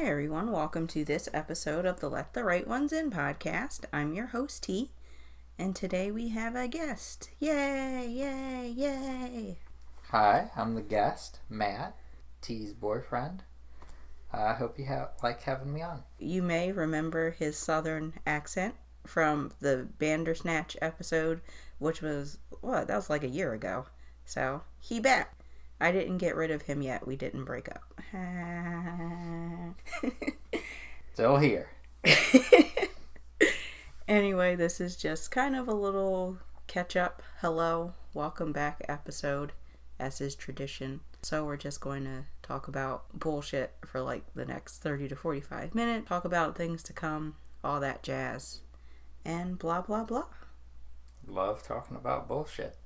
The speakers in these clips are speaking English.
Hey everyone, welcome to this episode of the Let the Right Ones In podcast. I'm your host T, and today we have a guest. Yay, yay, yay. Hi, I'm the guest, Matt, T's boyfriend. I hope you like having me on. You may remember his southern accent from the Bandersnatch episode, which was, that was like a year ago. So, he back. I didn't get rid of him yet. We didn't break up. Still here. Anyway, this is just kind of a little catch-up, hello, welcome back episode, as is tradition. So we're just going to talk about bullshit for like the next 30 to 45 minutes, talk about things to come, all that jazz, and blah, blah, blah. Love talking about bullshit.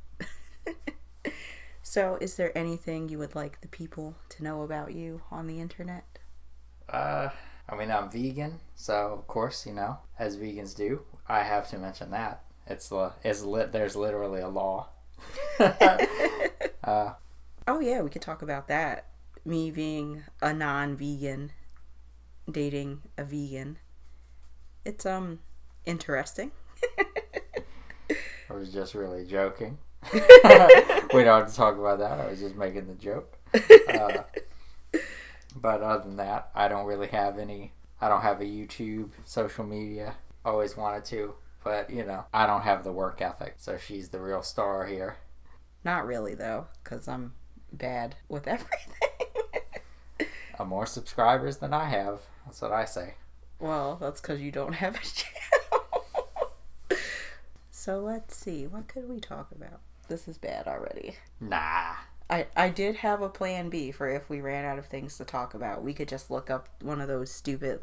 So, is there anything you would like the people to know about you on the internet? I'm vegan, so of course, as vegans do, I have to mention that. There's literally a law. Oh yeah, we could talk about that. Me being a non-vegan, dating a vegan. It's, interesting. I was just really joking. We don't have to talk about that. I was just making the joke. But other than that, I don't have a YouTube, social media. Always wanted to, but I don't have the work ethic. So she's the real star here. Not really though, because I'm bad with everything. More subscribers than I have. That's what I say. Well, that's because you don't have a channel. So let's see. What could we talk about? This is bad already. Nah. I did have a plan B for if we ran out of things to talk about. We could just look up one of those stupid,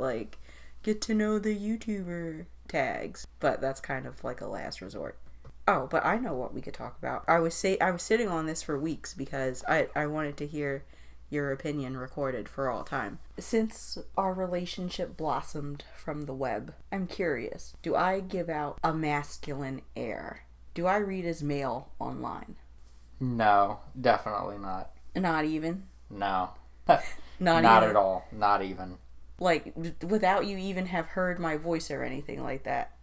get to know the YouTuber tags. But that's kind of like a last resort. Oh, but I know what we could talk about. I was sitting on this for weeks because I wanted to hear your opinion recorded for all time. Since our relationship blossomed from the web, I'm curious. Do I give out a masculine air? Do I read as male online? No, definitely not. Not even? No. Not at all. Not even. Without you even have heard my voice or anything like that.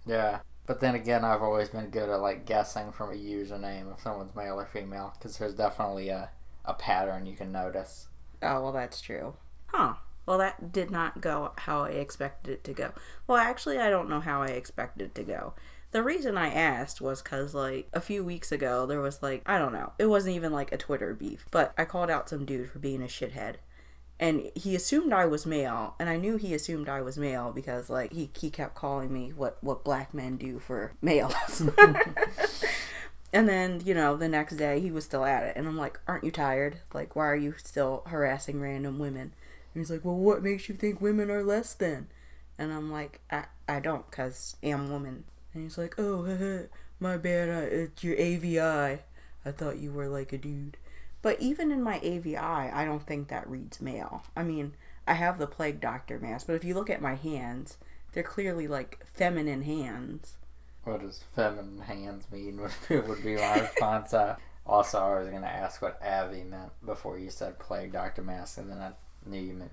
Yeah. But then again, I've always been good at guessing from a username if someone's male or female, because there's definitely a pattern you can notice. Oh, well, that's true. Huh. Well, that did not go how I expected it to go. Well, actually, I don't know how I expected it to go. The reason I asked was because, a few weeks ago, there was, I don't know. It wasn't even, a Twitter beef. But I called out some dude for being a shithead. And he assumed I was male. And I knew he assumed I was male because, he kept calling me what black men do for males. And then, the next day, he was still at it. And I'm like, aren't you tired? Why are you still harassing random women? And he's like, well, what makes you think women are less than? And I'm like, I don't, because I'm woman. And he's like, oh, my bad, it's your AVI. I thought you were a dude. But even in my AVI, I don't think that reads male. I mean, I have the plague doctor mask, but if you look at my hands, they're clearly feminine hands. What does feminine hands mean would be my response. Also, I was going to ask what Avi meant before you said plague doctor mask, and then I knew you meant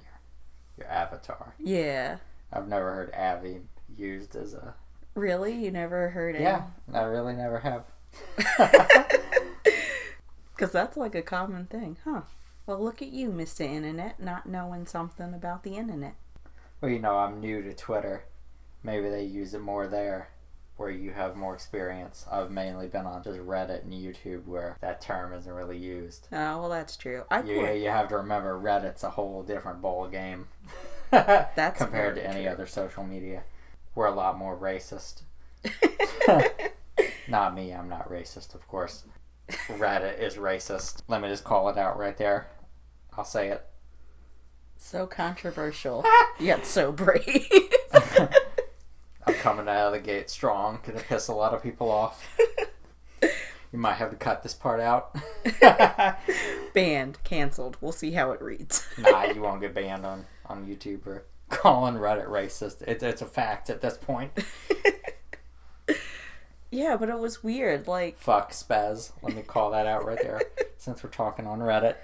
your avatar. Yeah. I've never heard Avi used as a... Really? You never heard it? Yeah, I really never have. Because that's a common thing, huh? Well, look at you, Mr. Internet, not knowing something about the internet. Well, I'm new to Twitter. Maybe they use it more there, where you have more experience. I've mainly been on just Reddit and YouTube, where that term isn't really used. Oh, well, that's true. You have to remember, Reddit's a whole different ball game. That's compared to any other social media. We're a lot more racist. Not me, I'm not racist, of course. Reddit is racist. Let me just call it out right there. I'll say it. So controversial, yet so brave. I'm coming out of the gate strong. Gonna piss a lot of people off. You might have to cut this part out. Banned. Canceled. We'll see how it reads. Nah, you won't get banned on YouTube for calling Reddit racist. It's a fact at this point. Yeah, but it was weird. Fuck spaz. Let me call that out right there. Since we're talking on Reddit.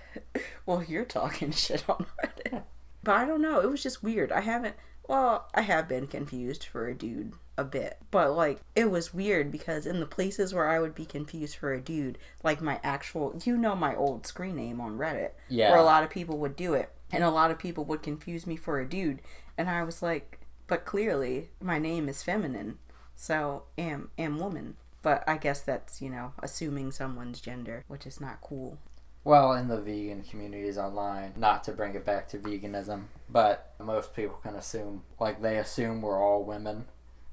Well, you're talking shit on Reddit. But I don't know. It was just weird. I have been confused for a dude a bit. But, like, it was weird because in the places where I would be confused for a dude, like my actual, my old screen name on Reddit, Yeah. where a lot of people would do it. And a lot of people would confuse me for a dude. And I was like, but clearly my name is feminine. So, am woman. But I guess that's, assuming someone's gender, which is not cool. Well, in the vegan communities online, not to bring it back to veganism, but most people can assume, like, they assume we're all women.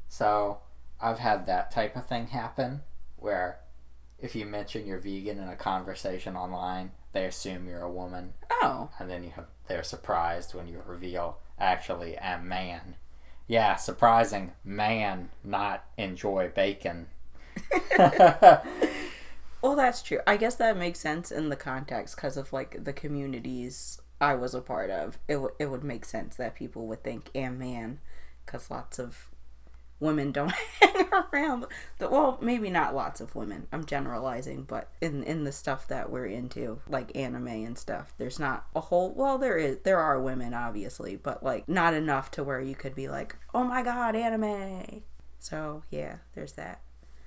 So, I've had that type of thing happen, where if you mention you're vegan in a conversation online, they assume you're a woman. Oh. And then they're surprised when you reveal, actually, I'm man. Yeah, surprising, man, not enjoy bacon. Well, that's true. I guess that makes sense in the context because of, like, the communities I was a part of. It would make sense that people would think am man because lots of women don't hang around. Well, maybe not lots of women. I'm generalizing, but in the stuff that we're into, like anime and stuff, there's not a whole. Well, there are women obviously, but like not enough to where you could be like, oh my god, anime. So yeah, there's that.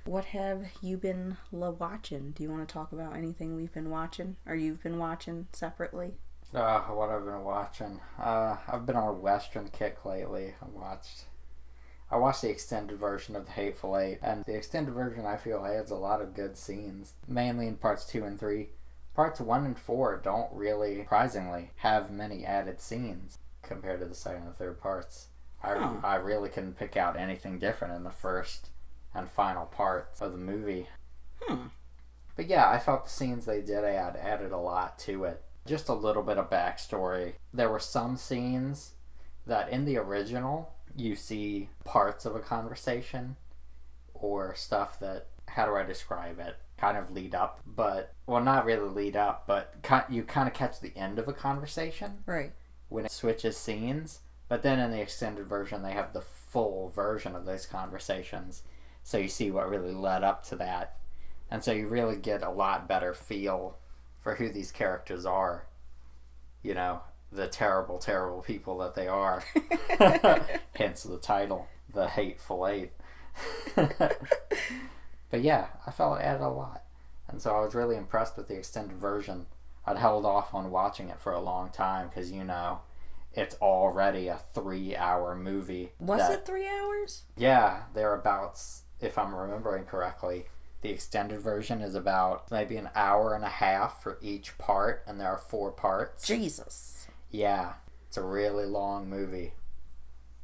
What have you been watching? Do you want to talk about anything we've been watching or you've been watching separately? What I've been watching. I've been on a Western kick lately. I watched the extended version of The Hateful Eight, and the extended version I feel adds a lot of good scenes, mainly in parts 2 and 3. Parts 1 and 4 don't really, surprisingly, have many added scenes compared to the second and third parts. I really couldn't pick out anything different in the first and final parts of the movie. But yeah, I felt the scenes they did added a lot to it. Just a little bit of backstory. There were some scenes that in the original, you see parts of a conversation or stuff that, how do I describe it, kind of lead up, but, well, not really lead up, but you kind of catch the end of a conversation. Right. When it switches scenes. But then in the extended version, they have the full version of those conversations. So you see what really led up to that. And so you really get a lot better feel for who these characters are. You know, the terrible, terrible people that they are. Hence the title, The Hateful Eight. But yeah, I felt it added a lot. And so I was really impressed with the extended version. I'd held off on watching it for a long time because, it's already a 3-hour movie. Was it 3 hours? Yeah, thereabouts, if I'm remembering correctly. The extended version is about maybe an hour and a half for each part, and there are 4 parts. Jesus. Yeah, it's a really long movie.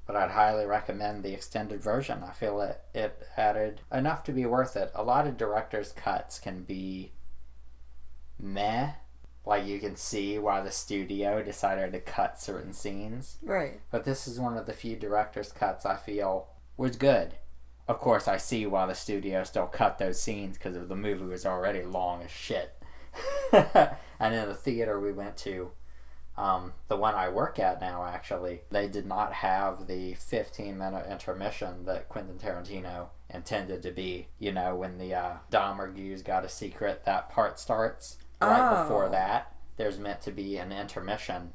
But I'd highly recommend the extended version. I feel it added enough to be worth it. A lot of director's cuts can be meh. Like, you can see why the studio decided to cut certain scenes. Right. But this is one of the few director's cuts I feel was good. Of course, I see why the studio still cut those scenes because the movie was already long as shit. And in the theater we went to, the one I work at now, actually, they did not have the 15-minute intermission that Quentin Tarantino intended to be. When the Dahmer Goose got a secret, that part starts. Right before that, there's meant to be an intermission,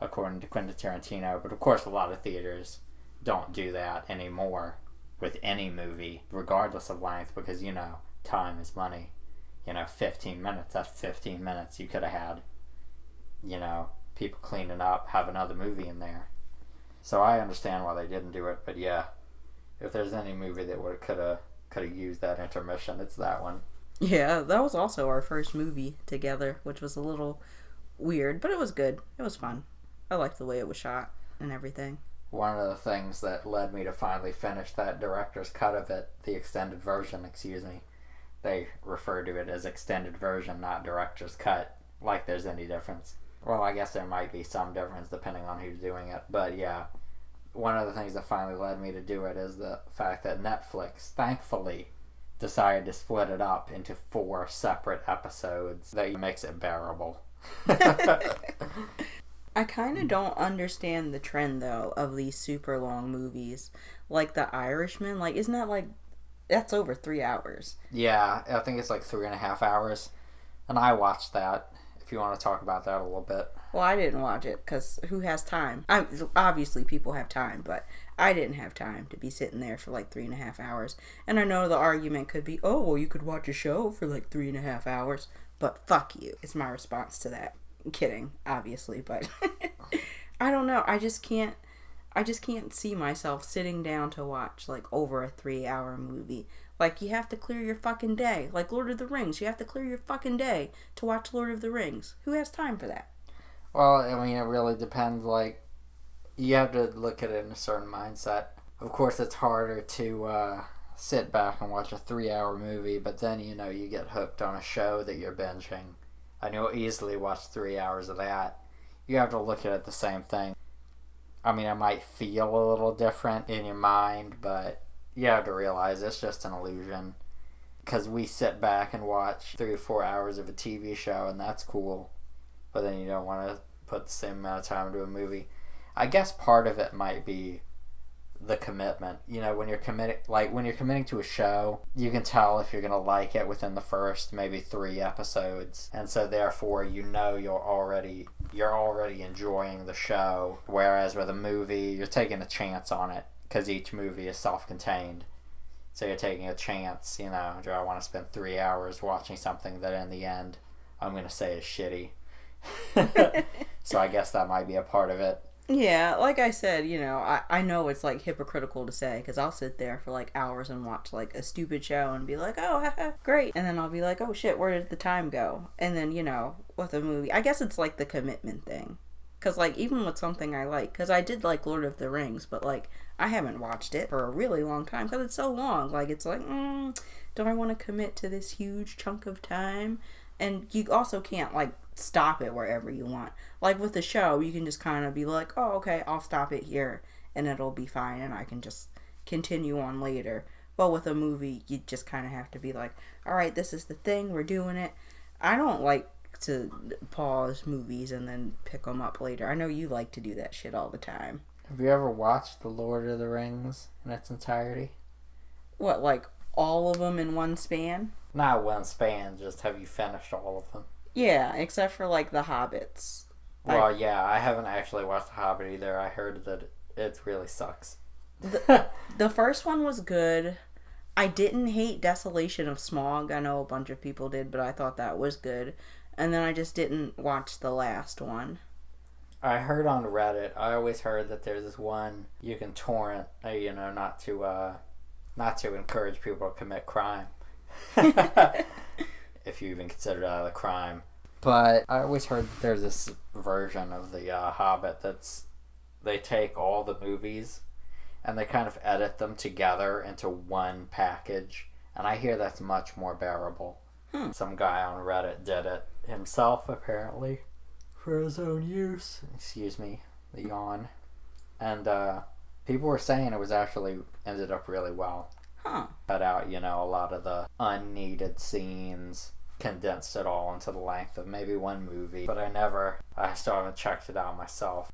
according to Quentin Tarantino. But of course, a lot of theaters don't do that anymore with any movie, regardless of length, because, time is money. 15 minutes, that's 15 minutes. You could have had, people cleaning up, have another movie in there. So I understand why they didn't do it, but yeah, if there's any movie that could have used that intermission, it's that one. Yeah, that was also our first movie together, which was a little weird, but it was good. It was fun. I liked the way it was shot and everything. One of the things that led me to finally finish that director's cut of it, the extended version, they refer to it as extended version, not director's cut, like there's any difference. Well, I guess there might be some difference depending on who's doing it, but yeah, one of the things that finally led me to do it is the fact that Netflix, thankfully, decided to split it up into 4 separate episodes. That makes it bearable. I kind of don't understand the trend, though, of these super long movies. Like The Irishman, isn't that that's over 3 hours? Yeah, I think it's 3.5 hours. And I watched that. if you want to talk about that a little bit. Well, I didn't watch it because who has time? Obviously, people have time, but I didn't have time to be sitting there for like 3.5 hours. And I know the argument could be, oh, well, you could watch a show for like 3.5 hours, but fuck you. It's my response to that. I'm kidding, obviously, but I don't know. I just can't see myself sitting down to watch like over a 3-hour movie. Like, you have to clear your fucking day. Like Lord of the Rings, you have to clear your fucking day to watch Lord of the Rings. Who has time for that? Well, I mean, it really depends. Like, you have to look at it in a certain mindset. Of course, it's harder to sit back and watch a 3-hour movie, but then, you know, you get hooked on a show that you're binging, and you'll easily watch 3 hours of that. You have to look at it the same thing. I mean, it might feel a little different in your mind, but you have to realize it's just an illusion. Because we sit back and watch 3 or 4 hours of a TV show, and that's cool. But then you don't want to put the same amount of time into a movie. I guess part of it might be the commitment. You know, when you're committing to a show, you can tell if you're going to like it within the first maybe 3 episodes. And so therefore, you know you're already enjoying the show. Whereas with a movie, you're taking a chance on it because each movie is self-contained. So you're taking a chance, you know, do I want to spend 3 hours watching something that in the end I'm going to say is shitty? So I guess that might be a part of it. Yeah, like I said, you know, I know it's like hypocritical to say, because I'll sit there for like hours and watch like a stupid show and be like, oh, haha, great. And then I'll be like, oh shit, where did the time go? And then, you know, with a movie, I guess it's like the commitment thing. Because like even with something I like, because I did like Lord of the Rings, but like I haven't watched it for a really long time because it's so long. Like it's like, do I want to commit to this huge chunk of time? And you also can't like stop it wherever you want. Like with the show, you can just kind of be like, oh, okay, I'll stop it here and it'll be fine and I can just continue on later. But with a movie, you just kind of have to be like, all right, this is the thing, we're doing it. I don't like to pause movies and then pick them up later. I know you like to do that shit all the time. Have you ever watched The Lord of the Rings in its entirety? What, like all of them in one span? Not one span, just have you finished all of them? Yeah, except for like the Hobbits. Well, yeah, I haven't actually watched The Hobbit either. I heard that it really sucks. The first one was good. I didn't hate Desolation of Smaug. I know a bunch of people did, but I thought that was good. And then I just didn't watch the last one. I heard on Reddit, I always heard that there's this one you can torrent, you know, not to encourage people to commit crime. If you even consider that a crime. But I always heard that there's this version of the Hobbit they take all the movies and they kind of edit them together into one package. And I hear that's much more bearable. Some guy on Reddit did it himself, apparently, for his own use. Excuse me, the yawn. And people were saying it was actually ended up really well. Cut out, you know, a lot of the unneeded scenes, condensed it all into the length of maybe one movie. But I still haven't checked it out myself.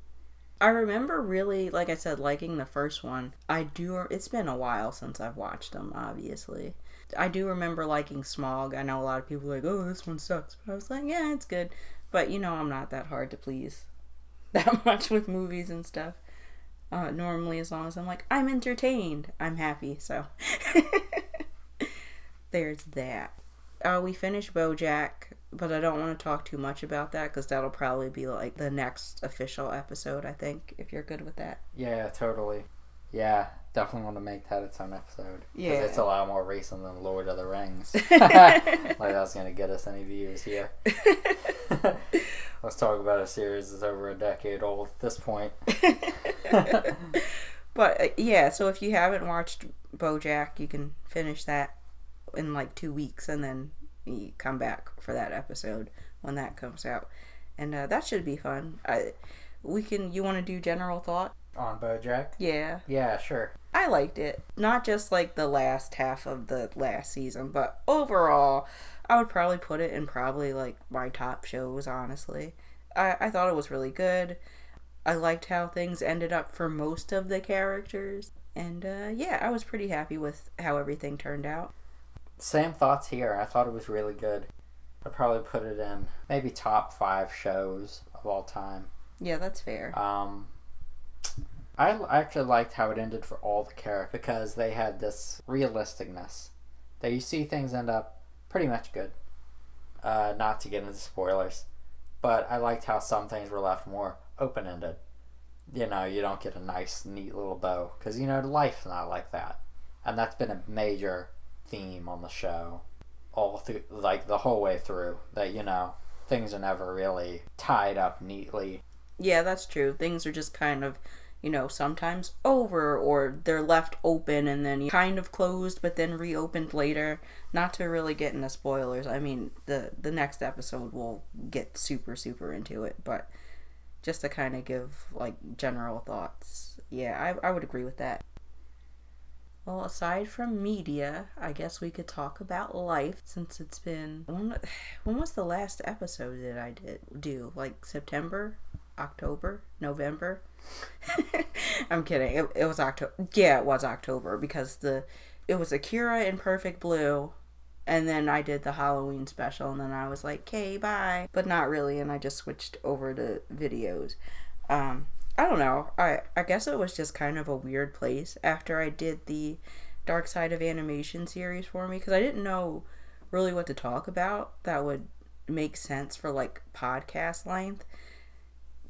I remember really, like I said, liking the first one. It's been a while since I've watched them, obviously. I do remember liking Smaug. I know a lot of people are like, oh, this one sucks. But I was like, yeah, it's good. But, you know, I'm not that hard to please that much with movies and stuff. Normally, as long as I'm like, I'm entertained, I'm happy. So, there's that. We finished Baaaack, but I don't want to talk too much about that because that'll probably be like the next official episode, I think, if you're good with that. Yeah, totally. Yeah, definitely want to make that its own episode. Yeah. Because it's a lot more recent than Lord of the Rings. Like that's going to get us any views here. Let's talk about a series that's over a decade old at this point. But, yeah, so if you haven't watched Baaaack, you can finish that in like 2 weeks and then you come back for that episode when that comes out. And that should be fun. You want to do general thought? On Baaaack? Yeah. Yeah, sure. I liked it. Not just like the last half of the last season, but overall, I would probably put it in probably like my top shows, honestly. I thought it was really good. I liked how things ended up for most of the characters. And yeah, I was pretty happy with how everything turned out. Same thoughts here. I thought it was really good. I'd probably put it in maybe top 5 shows of all time. Yeah, that's fair. I actually liked how it ended for all the characters because they had this realisticness that you see things end up pretty much good. Not to get into spoilers, but I liked how some things were left more open-ended. You know, you don't get a nice, neat little bow because, you know, life's not like that. And that's been a major theme on the show all through, like, the whole way through, that, you know, things are never really tied up neatly. Yeah, that's true. Things are just kind of, you know, sometimes over, or they're left open and then kind of closed but then reopened later. Not to really get into spoilers. I mean, the next episode will get super into it, but just to kind of give, like, general thoughts. Yeah, I would agree with that. Well, aside from media, I guess we could talk about life, since it's been... When was the last episode that I do? Like, September? October? November? I'm kidding. It was October. Yeah, it was October, because it was Akira in Perfect Blue, and then I did the Halloween special, and then I was like, okay, bye. But not really, and I just switched over to videos. I don't know. I guess it was just kind of a weird place after I did the Dark Side of Animation series for me, because I didn't know really what to talk about that would make sense for, like, podcast length.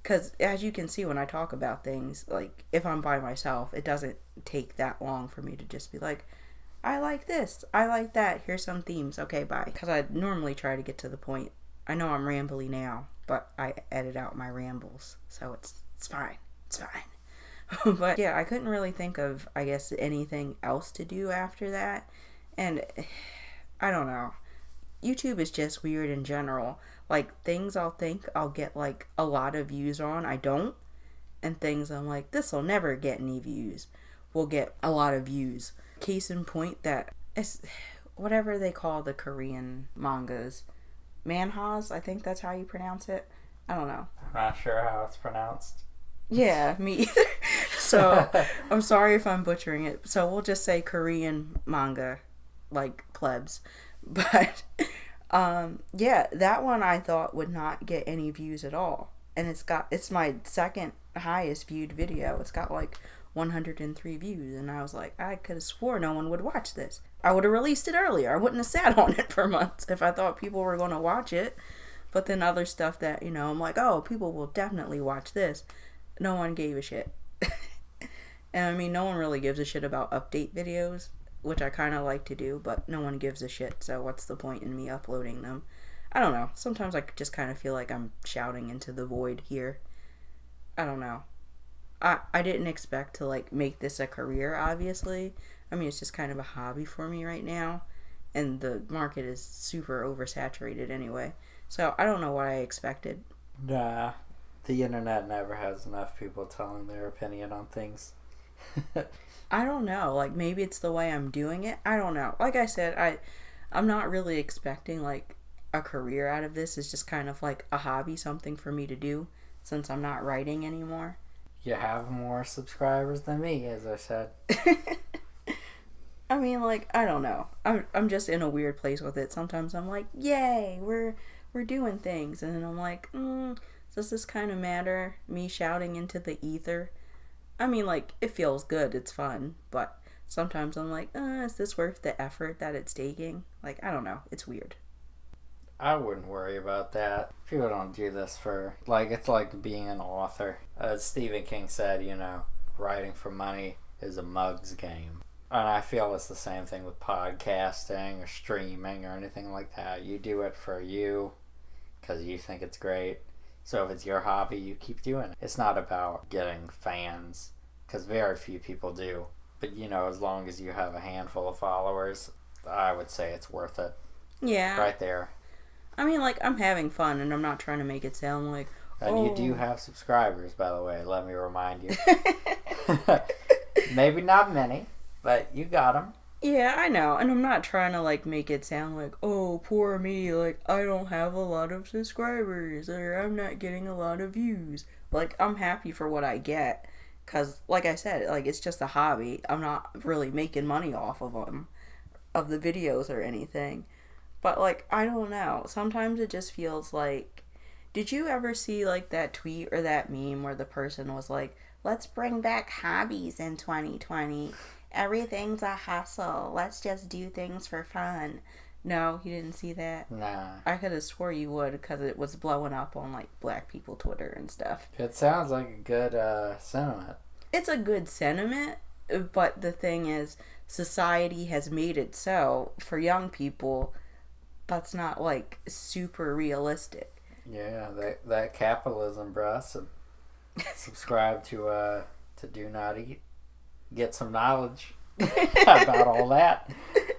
Because as you can see when I talk about things, like, if I'm by myself, it doesn't take that long for me to just be like, I like this, I like that, here's some themes, okay, bye. Because I normally try to get to the point. I know I'm rambly now, but I edit out my rambles, so it's fine. It's fine. But yeah, I couldn't really think of, I guess, anything else to do after that. And I don't know. YouTube is just weird in general. Like, things I'll think I'll get, like, a lot of views on, I don't. And things I'm like, this'll never get any views, will get a lot of views. Case in point, that it's whatever they call the Korean mangas. Manhwas, I think that's how you pronounce it. I don't know. I'm not sure how it's pronounced. Yeah, me either. So, I'm sorry if I'm butchering it. So, we'll just say Korean manga, like plebs. But, yeah, that one I thought would not get any views at all. And it's my second highest viewed video. It's got like 103 views. And I was like, I could have swore no one would watch this. I would have released it earlier. I wouldn't have sat on it for months if I thought people were going to watch it. But then other stuff that, you know, I'm like, oh, people will definitely watch this. No one gave a shit. And I mean, no one really gives a shit about update videos, which I kind of like to do, but no one gives a shit, so what's the point in me uploading them? I don't know. Sometimes I just kind of feel like I'm shouting into the void here. I don't know. I didn't expect to, like, make this a career, obviously. I mean, it's just kind of a hobby for me right now, and the market is super oversaturated anyway. So I don't know what I expected. Nah. The internet never has enough people telling their opinion on things. I don't know. Like, maybe it's the way I'm doing it. I don't know. Like I said, I'm not really expecting, like, a career out of this. It's just kind of like a hobby, something for me to do, since I'm not writing anymore. You have more subscribers than me, as I said. I mean, like, I don't know. I'm just in a weird place with it. Sometimes I'm like, yay, we're doing things. And then I'm like, does this kind of matter? Me shouting into the ether? I mean, like, it feels good. It's fun. But sometimes I'm like, is this worth the effort that it's taking? Like, I don't know. It's weird. I wouldn't worry about that. People don't do this for, like, it's like being an author. As Stephen King said, you know, writing for money is a mug's game. And I feel it's the same thing with podcasting or streaming or anything like that. You do it for you because you think it's great. So if it's your hobby, you keep doing it. It's not about getting fans, because very few people do. But, you know, as long as you have a handful of followers, I would say it's worth it. Yeah. Right there. I mean, like, I'm having fun, and I'm not trying to make it sound like, And you do have subscribers, by the way. Let me remind you. Maybe not many, but you got them. Yeah, I know. And I'm not trying to, like, make it sound like, oh, poor me, like, I don't have a lot of subscribers, or I'm not getting a lot of views. Like, I'm happy for what I get, because, like I said, like, it's just a hobby. I'm not really making money off of them, of the videos or anything. But, like, I don't know. Sometimes it just feels like... Did you ever see, like, that tweet or that meme where the person was like, let's bring back hobbies in 2020. Everything's a hustle. Let's just do things for fun. No, you didn't see that? Nah. I could have swore you would because it was blowing up on, like, black people Twitter and stuff. It sounds like a good sentiment. It's a good sentiment, but the thing is, society has made it so, for young people, that's not, like, super realistic. Yeah, that capitalism, bruh. Subscribe to Do Not Eat. Get some knowledge about all that.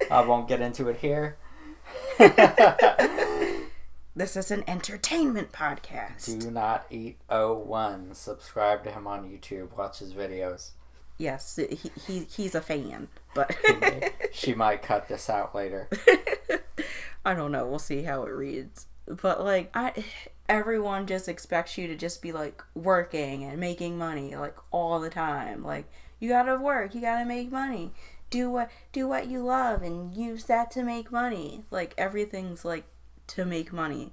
I won't get into it here. This is an entertainment podcast. Do Not Eat 01. Subscribe to him on YouTube. Watch his videos. Yes, he's a fan, but she might cut this out later. I don't know. We'll see how it reads. But, like, everyone just expects you to just be, like, working and making money, like, all the time. Like, you gotta work, you gotta make money. Do what you love and use that to make money. Like, everything's, like, to make money.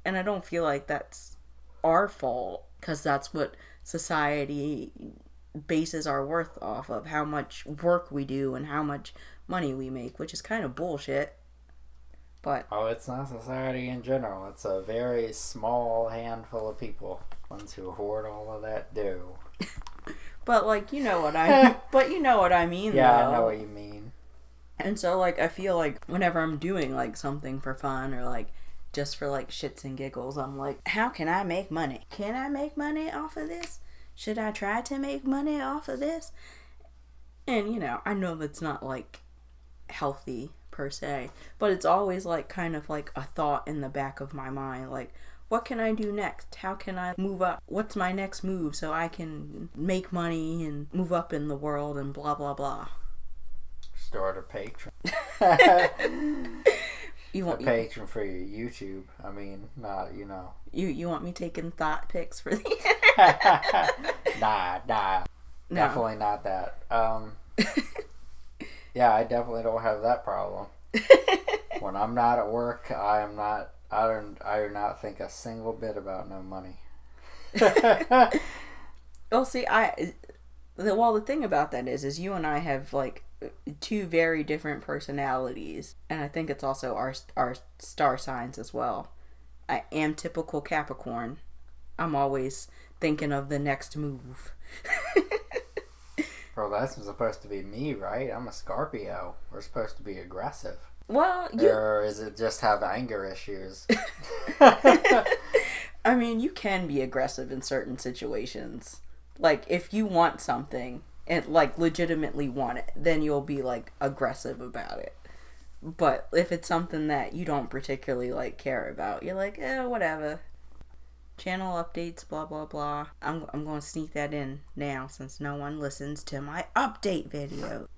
And I don't feel like that's our fault, because that's what society bases our worth off of. How much work we do and how much money we make, which is kind of bullshit. But it's not society in general. It's a very small handful of people, ones who hoard all of that dough. But, like, you know what I mean. Yeah, though. I know what you mean. And so, like, I feel like whenever I'm doing, like, something for fun or, like, just for, like, shits and giggles, I'm like, how can I make money? Can I make money off of this? Should I try to make money off of this? And, you know, I know that's not, like, healthy per se, but it's always, like, kind of like a thought in the back of my mind, like, what can I do next? How can I move up? What's my next move so I can make money and move up in the world and blah blah blah. Start a Patreon. You want a Patreon for your YouTube. I mean, not, you know. You want me taking thought pics for the Nah. No. Definitely not that. Yeah, I definitely don't have that problem. When I'm not at work, I do not think a single bit about no money. Well, see, the thing about that is you and I have, like, two very different personalities, and I think it's also our star signs as well. I am typical Capricorn. I'm always thinking of the next move. Bro, that's supposed to be me, right? I'm a Scorpio. We're supposed to be aggressive. Well, or is it just have anger issues? I mean, you can be aggressive in certain situations. Like, if you want something and, like, legitimately want it, then you'll be, like, aggressive about it. But if it's something that you don't particularly, like, care about, you're like, whatever. Channel updates, blah, blah, blah. I'm going to sneak that in now since no one listens to my update video.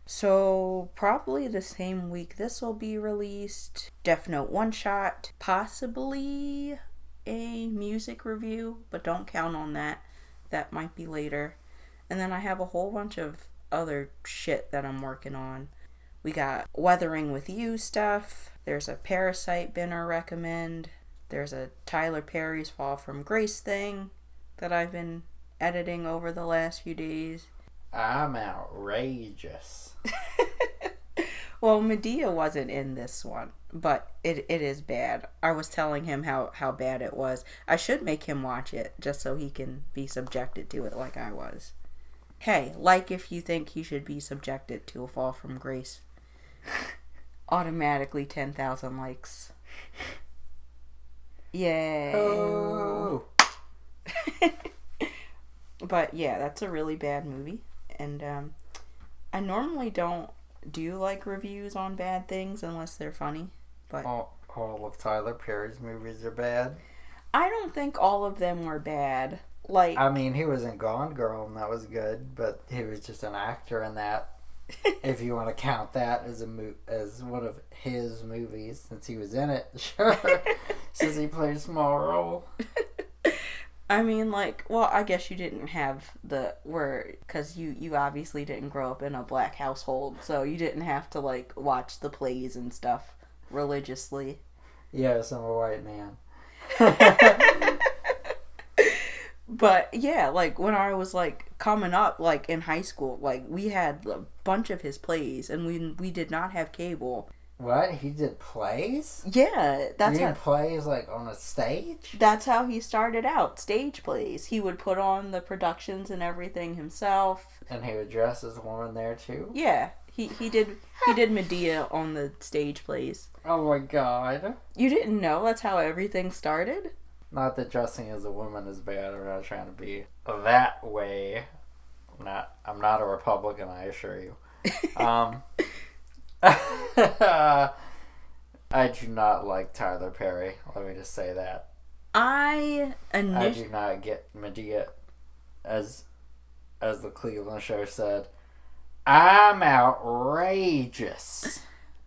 So, probably the same week this will be released. Death Note one shot. Possibly a music review, but don't count on that. That might be later. And then I have a whole bunch of other shit that I'm working on. We got Weathering with You stuff. There's a Parasite binner recommend. There's a Tyler Perry's Fall from Grace thing that I've been editing over the last few days. I'm outrageous. Well, Medea wasn't in this one, but it is bad. I was telling him how bad it was. I should make him watch it just so he can be subjected to it like I was. Hey, like if you think he should be subjected to a Fall from Grace. Automatically 10,000 likes. Yay. Oh. But yeah, that's a really bad movie. And I normally don't do, like, reviews on bad things unless they're funny. But all of Tyler Perry's movies are bad. I don't think all of them were bad. Like, I mean, he was in Gone Girl and that was good, but he was just an actor in that. If you want to count that as as one of his movies, since he was in it, sure. Since he played a small role. I mean, like, well, I guess you didn't have because you obviously didn't grow up in a black household, so you didn't have to, like, watch the plays and stuff religiously. Yes, I'm a white man. But yeah, like when I was like coming up, like in high school, like we had a bunch of his plays, and we did not have cable. What? He did plays? Yeah, You mean plays like on a stage? That's how he started out, stage plays. He would put on the productions and everything himself. And he would dress as a woman there too? Yeah, he did Medea on the stage plays. Oh my god. You didn't know that's how everything started? Not that dressing as a woman is bad. I'm not trying to be that way. I'm not a Republican, I assure you. I do not like Tyler Perry. Let me just say that. I do not get Medea, as the Cleveland show said. I'm outrageous.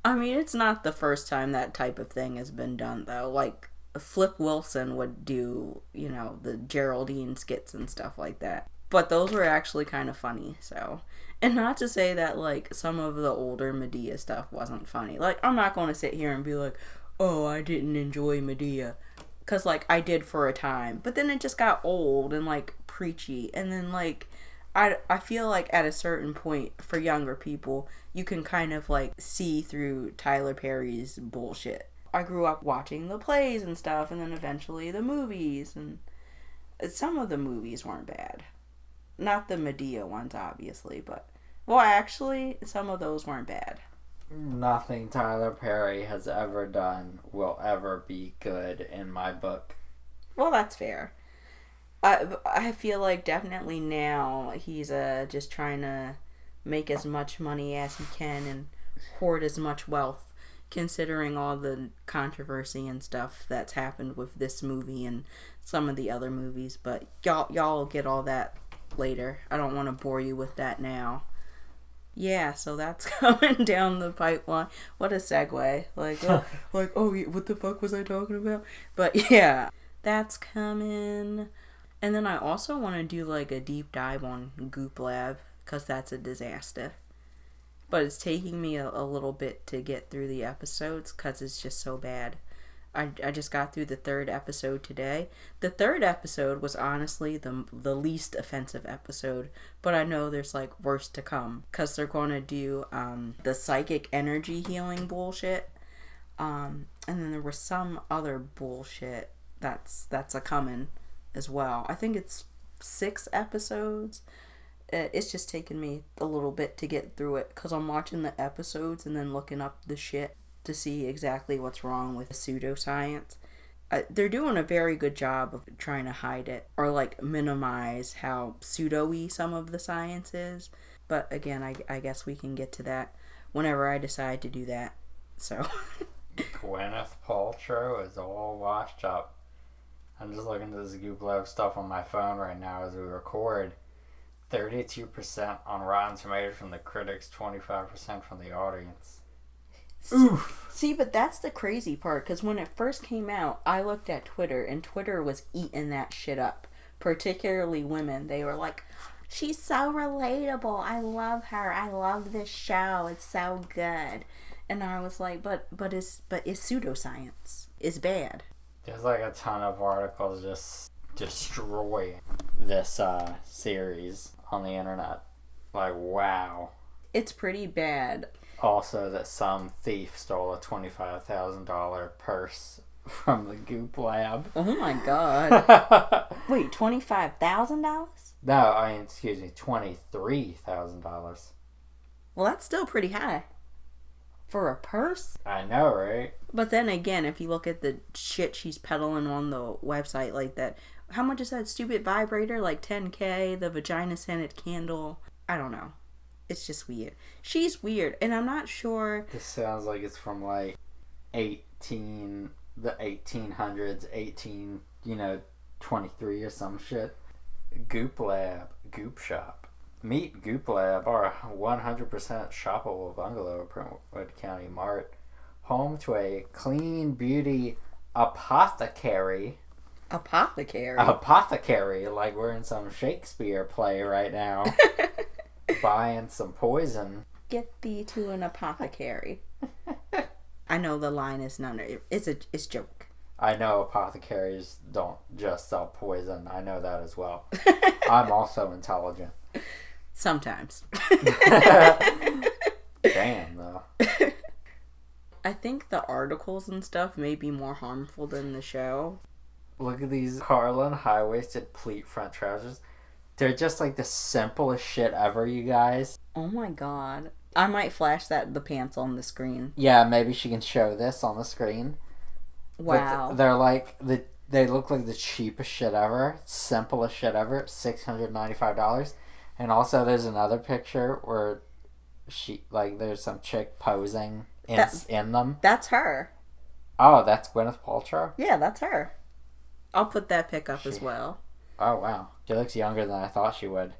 I mean, it's not the first time that type of thing has been done, though. Like, Flip Wilson would do, the Geraldine skits and stuff like that. But those were actually kind of funny, so. And not to say that, like, some of the older Medea stuff wasn't funny. Like, I'm not going to sit here and be like, oh, I didn't enjoy Medea. Because, like, I did for a time. But then it just got old and, like, preachy. And then, like, I feel like at a certain point, for younger people, you can kind of, like, see through Tyler Perry's bullshit. I grew up watching the plays and stuff, and then eventually the movies, and some of the movies weren't bad. Not the Medea ones, obviously, but, well, actually, some of those weren't bad. Nothing Tyler Perry has ever done will ever be good in my book. Well, that's fair. I feel like definitely now he's just trying to make as much money as he can and hoard as much wealth, considering all the controversy and stuff that's happened with this movie and some of the other movies. But y'all get all that later. I don't want to bore you with that now. Yeah, so that's coming down the pipeline. What a segue. Like, what the fuck was I talking about? But yeah, that's coming. And then I also want to do like a deep dive on Goop Lab, because that's a disaster. But it's taking me a little bit to get through the episodes because it's just so bad. I just got through the 3rd episode today. The 3rd episode was honestly the least offensive episode, but I know there's like worse to come because they're going to do the psychic energy healing bullshit, and then there was some other bullshit that's a coming as well. I think it's 6 episodes. It's just taken me a little bit to get through it because I'm watching the episodes and then looking up the shit to see exactly what's wrong with pseudoscience. They're doing a very good job of trying to hide it or like minimize how pseudo-y some of the science is. But again, I guess we can get to that whenever I decide to do that. So Gwyneth Paltrow is all washed up. I'm just looking at this Goop Lab stuff on my phone right now as we record. 32% on Rotten Tomatoes from the critics, 25% from the audience. Oof. See, but that's the crazy part, because when it first came out, I looked at Twitter, and Twitter was eating that shit up. Particularly women. They were like, she's so relatable. I love her. I love this show. It's so good. And I was like, but it's pseudoscience. It's bad. There's like a ton of articles just destroying this series on the internet. Like, wow. It's pretty bad. Also, that some thief stole a $25,000 purse from the Goop Lab. Oh my god. Wait, $25,000? No, excuse me, $23,000. Well, that's still pretty high. For a purse? I know, right? But then again, if you look at the shit she's peddling on the website like that, how much is that stupid vibrator? Like $10K, the vagina scented candle. I don't know. It's just weird. She's weird, and I'm not sure. This sounds like it's from like the 1800s, 23 or some shit. Goop Lab, Goop Shop. Meet Goop Lab, our 100% shoppable bungalow at Brentwood County Mart. Home to a clean beauty apothecary. Apothecary, like we're in some Shakespeare play right now. Buying some poison. Get thee to an apothecary. I know the line is none. It's joke. I know apothecaries don't just sell poison. I know that as well. I'm also intelligent. Sometimes. Damn, though. I think the articles and stuff may be more harmful than the show. Look at these Carlin high-waisted pleat front trousers. They're just like the simplest shit ever, you guys. Oh my god. I might flash the pants on the screen. Yeah, maybe she can show this on the screen. Wow. But they're like, they look like the cheapest shit ever. Simplest shit ever. $695. And also there's another picture where there's some chick posing in them. That's her. Oh, that's Gwyneth Paltrow? Yeah, that's her. I'll put that pic up as well. Oh, wow. She looks younger than I thought she would.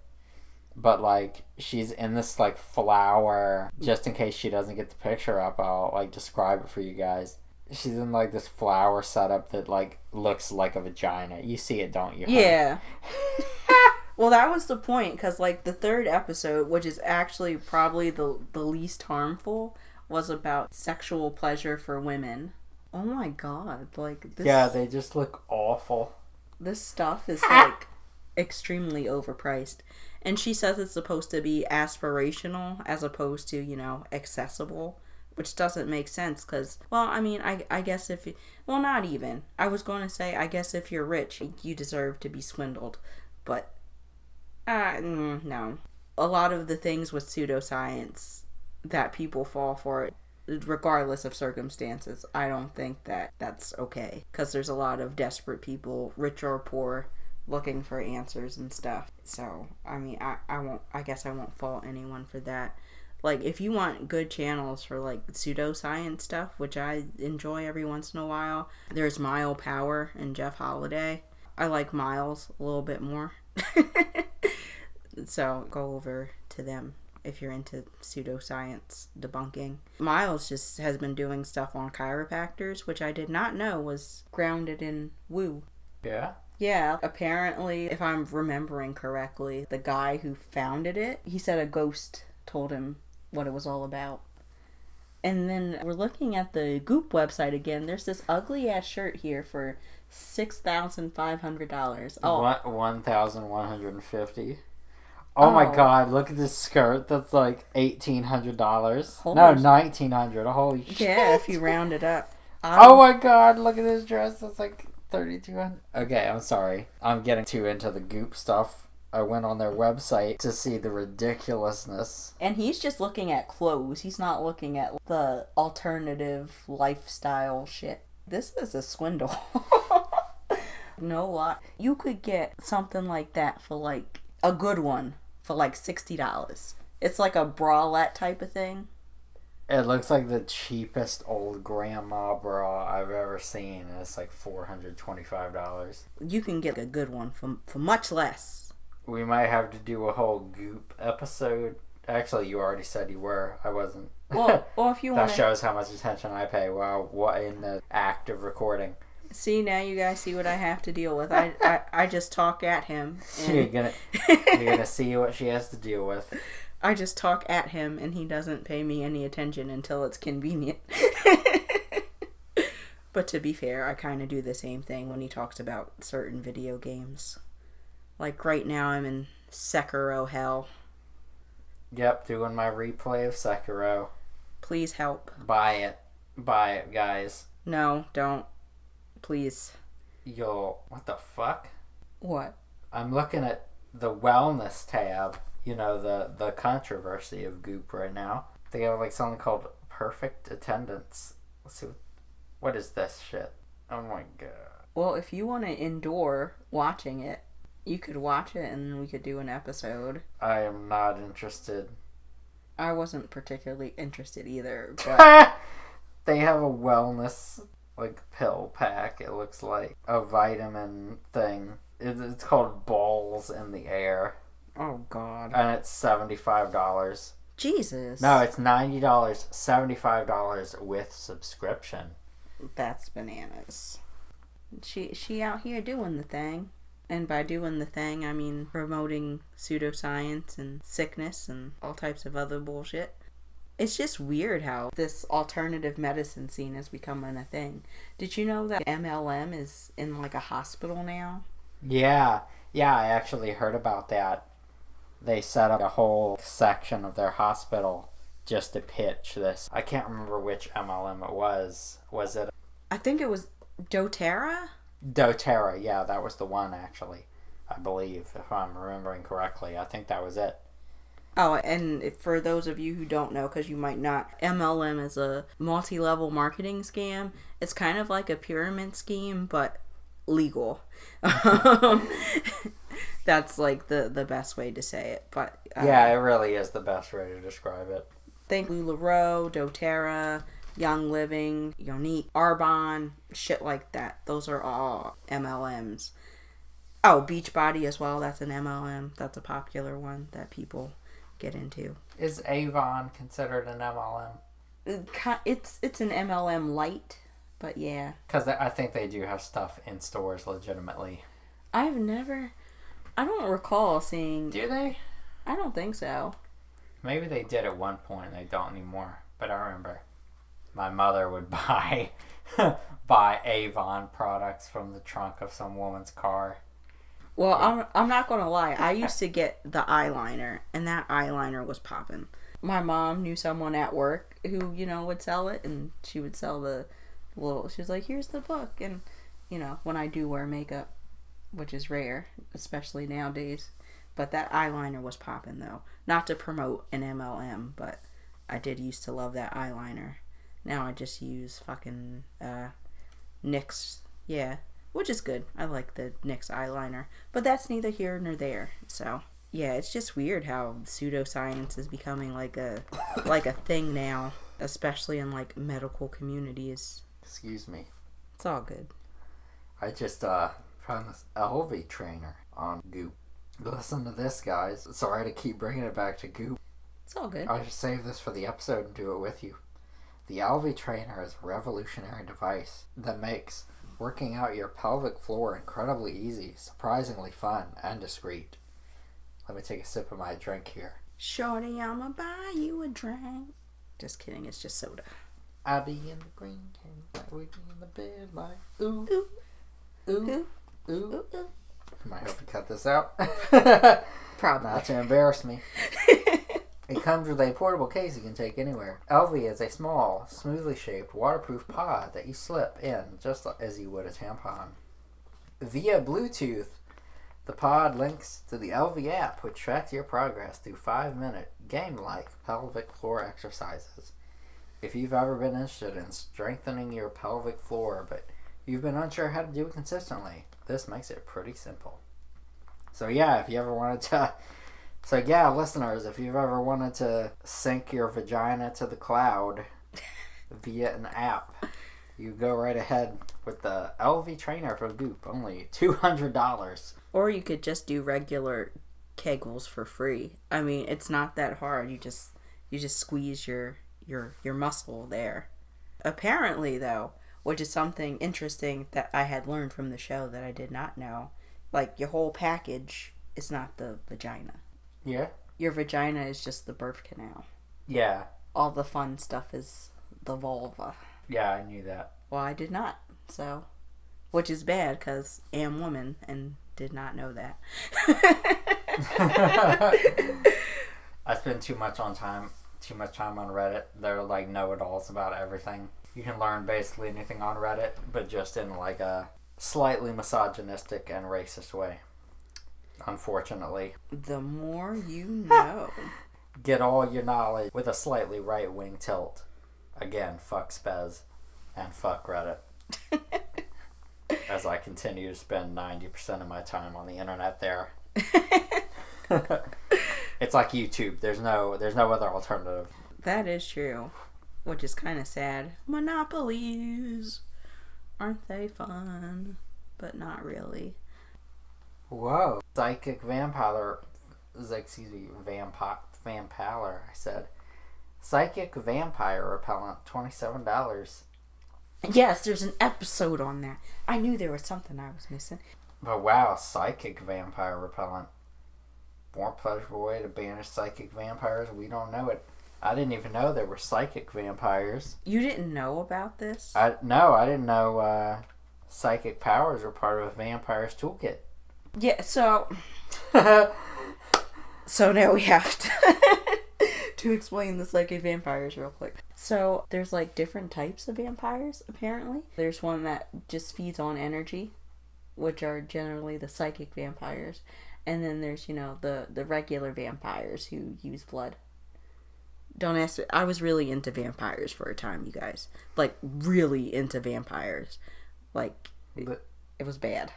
But, like, she's in this, like, flower. Just in case she doesn't get the picture up, I'll, like, describe it for you guys. She's in, like, this flower setup that, like, looks like a vagina. You see it, don't you? Yeah. Well, that was the point, because, like, the third episode, which is actually probably the least harmful, was about sexual pleasure for women. Oh my god, like, this... Yeah, they just look awful. This stuff is, like, extremely overpriced. And she says it's supposed to be aspirational as opposed to, you know, accessible. Which doesn't make sense because, well, I mean, I guess if... Well, not even. I was going to say, I guess if you're rich, you deserve to be swindled. But, no. A lot of the things with pseudoscience that people fall for, regardless of circumstances, I don't think that's okay. Because there's a lot of desperate people, rich or poor, looking for answers and stuff. So, I mean, I guess I won't fault anyone for that. Like, if you want good channels for, like, pseudoscience stuff, which I enjoy every once in a while, there's Mile Power and Jeff Holiday. I like Miles a little bit more. So, go over to them if you're into pseudoscience debunking. Miles just has been doing stuff on chiropractors, which I did not know was grounded in woo. Yeah? Yeah, apparently, if I'm remembering correctly, the guy who founded it, he said a ghost told him what it was all about. And then we're looking at the Goop website again. There's this ugly ass shirt here for $6,500. Oh, $1,150. Oh my god! Look at this skirt. That's like $1,800. No, $1,900. Holy shit! Yeah, if you round it up. Oh my god! Look at this dress. That's like $3,200. Okay, I'm sorry. I'm getting too into the Goop stuff. I went on their website to see the ridiculousness. And he's just looking at clothes. He's not looking at the alternative lifestyle shit. This is a swindle. No lie. You could get something like that for like a good one for like $60. It's like a bralette type of thing. It looks like the cheapest old grandma bra I've ever seen. And it's like $425. You can get a good one for much less. We might have to do a whole Goop episode. Actually, you already said you were. I wasn't. Well, if you want that shows how much attention I pay while in the act of recording. See, now you guys see what I have to deal with. I just talk at him. And You're gonna see what she has to deal with. I just talk at him, and he doesn't pay me any attention until it's convenient. But to be fair, I kind of do the same thing when he talks about certain video games. Like right now, I'm in Sekiro hell. Yep, doing my replay of Sekiro. Please help. Buy it, guys. No, don't. Please. What the fuck? What? I'm looking at the wellness tab. You know, the controversy of Goop right now. They have like something called perfect attendance. Let's see. What is this shit? Oh my god. Well, if you want to endure watching it, you could watch it and we could do an episode. I am not interested. I wasn't particularly interested either, but... They have a wellness, like, pill pack. It looks like a vitamin thing. It's called Balls in the Air. Oh, God. And it's $75. Jesus. No, it's $90, $75 with subscription. That's bananas. She out here doing the thing. And by doing the thing, I mean promoting pseudoscience and sickness and all types of other bullshit. It's just weird how this alternative medicine scene is becoming a thing. Did you know that MLM is in like a hospital now? Yeah, yeah, I actually heard about that. They set up a whole section of their hospital just to pitch this. I can't remember which MLM it was. Was it I think it was doTERRA? doTERRA? Yeah, that was the one actually. I believe, if I'm remembering correctly. I think that was it. Oh, and for those of you who don't know, because you might not, MLM is a multi-level marketing scam. It's kind of like a pyramid scheme, but legal. That's like the best way to say it. But yeah, it really is the best way to describe it. Think LuLaRoe, doTERRA, Young Living, Yonique, Arbonne, shit like that. Those are all MLMs. Oh, Beachbody as well. That's an MLM. That's a popular one that people get into. Is Avon considered an MLM? It's an MLM light, but yeah. Because I think they do have stuff in stores legitimately. I don't recall seeing. Do they? I don't think so. Maybe they did at one point and they don't anymore. But I remember my mother would buy Avon products from the trunk of some woman's car. Well, I'm not gonna lie. I used to get the eyeliner, and that eyeliner was popping. My mom knew someone at work who, would sell it, and she would sell the little. She was like, "Here's the book," and when I do wear makeup, which is rare, especially nowadays, but that eyeliner was popping though. Not to promote an MLM, but I did used to love that eyeliner. Now I just use fucking NYX. Yeah. Which is good. I like the NYX eyeliner. But that's neither here nor there. So, yeah, it's just weird how pseudoscience is becoming like a thing now. Especially in, like, medical communities. Excuse me. It's all good. I just found this LV trainer on Goop. Listen to this, guys. Sorry to keep bringing it back to Goop. It's all good. I'll just save this for the episode and do it with you. The LV trainer is a revolutionary device that makes working out your pelvic floor incredibly easy, surprisingly fun, and discreet. Let me take a sip of my drink here. Shorty, I'ma buy you a drink. Just kidding, it's just soda. I be in the green, like we be in the bed, like ooh, ooh, ooh, ooh. I might have to cut this out. Probably. Not to embarrass me. It comes with a portable case you can take anywhere. LV is a small, smoothly shaped, waterproof pod that you slip in just as you would a tampon. Via Bluetooth, the pod links to the LV app, which tracks your progress through 5-minute, game-like pelvic floor exercises. If you've ever been interested in strengthening your pelvic floor, but you've been unsure how to do it consistently, this makes it pretty simple. So yeah, if you ever wanted to... So yeah, listeners, if you've ever wanted to sync your vagina to the cloud via an app, you go right ahead with the LV trainer from Goop, only $200. Or you could just do regular Kegels for free. I mean, it's not that hard. You just squeeze your muscle there. Apparently, though, which is something interesting that I had learned from the show that I did not know, like your whole package is not the vagina. Yeah? Your vagina is just the birth canal. Yeah. All the fun stuff is the vulva. Yeah, I knew that. Well, I did not. So, which is bad because I am woman and did not know that. I spend too much time on Reddit. They're like know-it-alls about everything. You can learn basically anything on Reddit, but just in like a slightly misogynistic and racist way. Unfortunately. The more you know. Get all your knowledge with a slightly right-wing tilt. Again, fuck Spez and fuck Reddit. As I continue to spend 90% of my time on the internet there. It's like YouTube. There's no other alternative. That is true. Which is kind of sad. Monopolies. Aren't they fun? But not really. Whoa. Psychic vampire, I said. Psychic vampire repellent, $27. Yes, there's an episode on that. I knew there was something I was missing. But wow, psychic vampire repellent. More pleasurable way to banish psychic vampires, we don't know it. I didn't even know there were psychic vampires. You didn't know about this? No, I didn't know psychic powers were part of a vampire's toolkit. Yeah, so... So now we have to explain the psychic vampires real quick. So there's like different types of vampires, apparently. There's one that just feeds on energy, which are generally the psychic vampires. And then there's, the regular vampires who use blood. Don't ask me. I was really into vampires for a time, you guys. Like, really into vampires. Like, it was bad.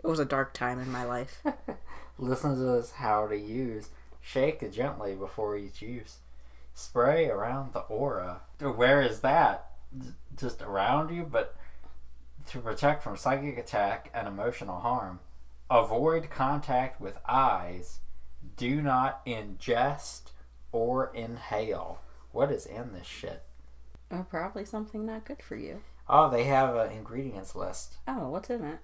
It was a dark time in my life. Listen to this how to use. Shake gently before each use. Spray around the aura. Where is that? Just around you, but to protect from psychic attack and emotional harm. Avoid contact with eyes. Do not ingest or inhale. What is in this shit? Oh, probably something not good for you. Oh, they have an ingredients list. Oh, what's in it?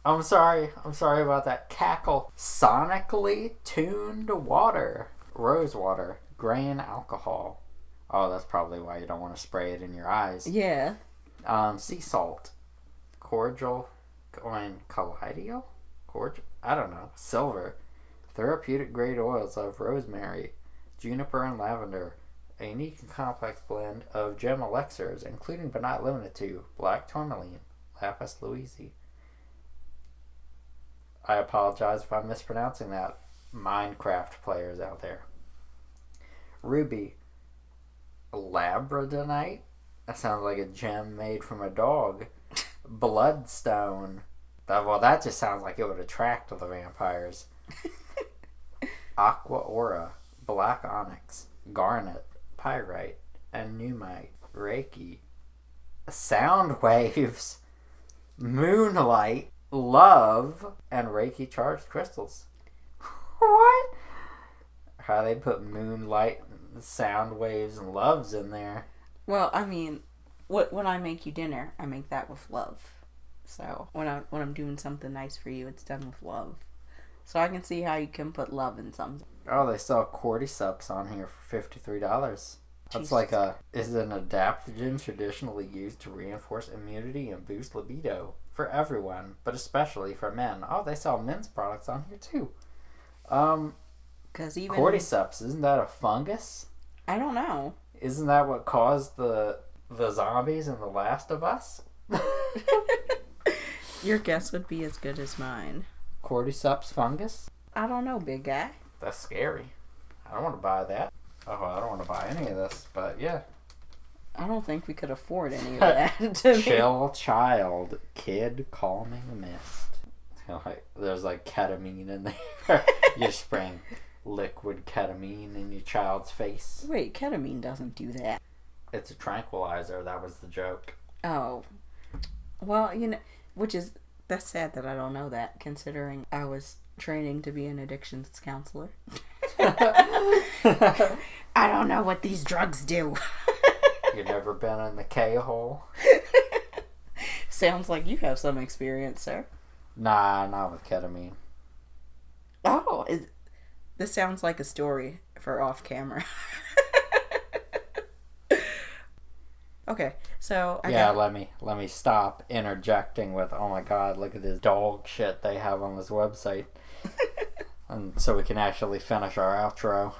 I'm sorry about that cackle. Sonically tuned water. Rose water. Grain alcohol. Oh, that's probably why you don't want to spray it in your eyes. Yeah. Sea salt. Cordial. Collidial? Cordial? I don't know. Silver. Therapeutic grade oils of rosemary, juniper, and lavender. A unique and complex blend of gem elixirs, including but not limited to black tourmaline, lapis lazuli. I apologize if I'm mispronouncing that. Minecraft players out there. Ruby. Labradorite? That sounds like a gem made from a dog. Bloodstone. That just sounds like it would attract the vampires. Aqua aura. Black onyx. Garnet. Pyrite. And numite. Reiki. Sound waves. Moonlight. Love. And Reiki charged crystals. What? How they put moonlight, sound waves, and loves in there. Well, I mean, when I make you dinner, I make that with love. So when I'm doing something nice for you, it's done with love. So I can see how you can put love in something. Oh, they sell cordyceps on here for $53. That's Jesus. like is an adaptogen traditionally used to reinforce immunity and boost libido for everyone, but especially for men. Oh, they sell men's products on here too. Because even cordyceps, isn't that a fungus? I don't know. Isn't that what caused the zombies in The Last of Us? Your guess would be as good as mine. Cordyceps fungus? I don't know, big guy. That's scary. I don't want to buy that. Oh, I don't want to buy any of this, but yeah. I don't think we could afford any of that. Chill child. Kid calming mist. There's like ketamine in there. You're spraying liquid ketamine in your child's face. Wait, ketamine doesn't do that. It's a tranquilizer. That was the joke. Oh. Well, that's sad that I don't know that, considering I was training to be an addictions counselor. I don't know what these drugs do. You never been in the K-hole? Sounds like you have some experience, sir. Nah, not with ketamine. Oh, this sounds like a story for off camera. Okay, so let me stop interjecting with, oh my god, look at this dog shit they have on this website. And so we can actually finish our outro.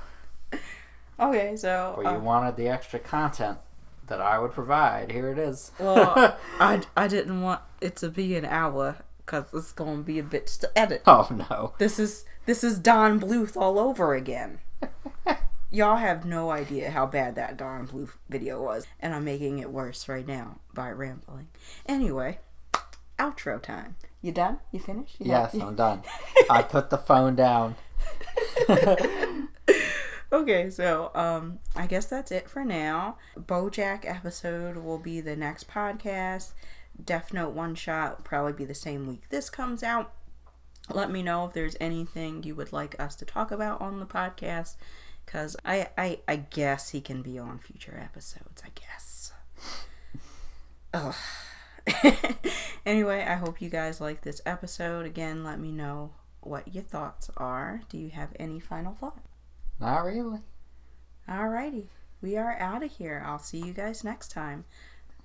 Okay, so Well, you wanted the extra content that I would provide. Here it is. Well, I didn't want it to be an hour because it's going to be a bitch to edit. Oh no. This is Don Bluth all over again. Y'all have no idea how bad that Don Bluth video was, and I'm making it worse right now by rambling. Anyway, outro time. You done? You finished? Yes, I'm done. I put the phone down. Okay, so I guess that's it for now. Baaaack episode will be the next podcast. Death Note one shot will probably be the same week this comes out. Let me know if there's anything you would like us to talk about on the podcast, because I guess he can be on future episodes, I guess. Ugh. Anyway, I hope you guys like this episode. Again, let me know what your thoughts are. Do you have any final thoughts? Not really. Alrighty. We are out of here. I'll see you guys next time.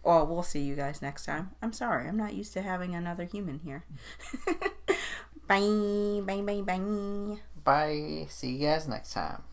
Well, we'll see you guys next time. I'm sorry. I'm not used to having another human here. Bye. Bye, bye, bye. Bye. See you guys next time.